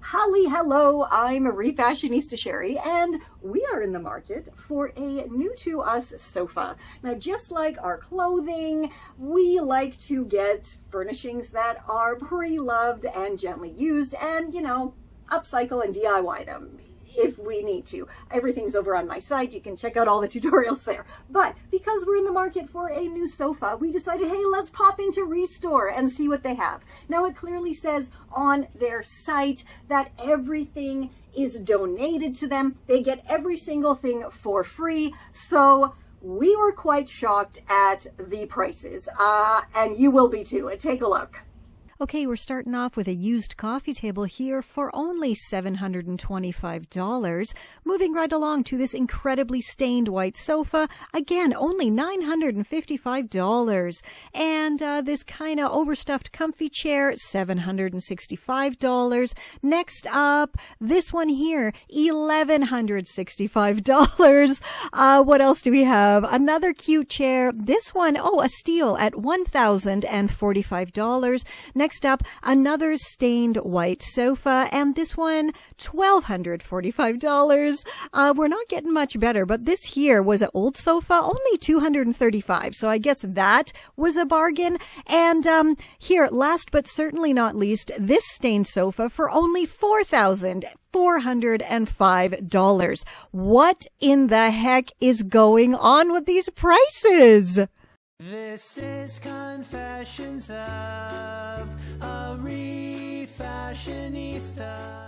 Hello, I'm Refashionista Sheri, and we are in the market for a new to us sofa. Now, just like our clothing, we like to get furnishings that are pre-loved and gently used and, upcycle and DIY them if we need to. Everything's over on my site. You can check out all the tutorials there. But because we're in the market for a new sofa, we decided, hey, let's pop into ReStore and see what they have. Now, it clearly says on their site that everything is donated to them. They get every single thing for free. So we were quite shocked at the prices, and you will be too. Take a look. Okay, we're starting off with a used coffee table here for only $725. Moving right along to this incredibly stained white sofa. Again, only $955. And this kind of overstuffed comfy chair, $765. Next up, this one here, $1,165. What else do we have? Another cute chair. This one, a steel at $1,045. Next up, another stained white sofa, and this one, $1,245. We're not getting much better, but this here was an old sofa, only $235. So I guess that was a bargain. And here, last but certainly not least, this stained sofa for only $4,405. What in the heck is going on with these prices? This is Confessions of a Refashionista.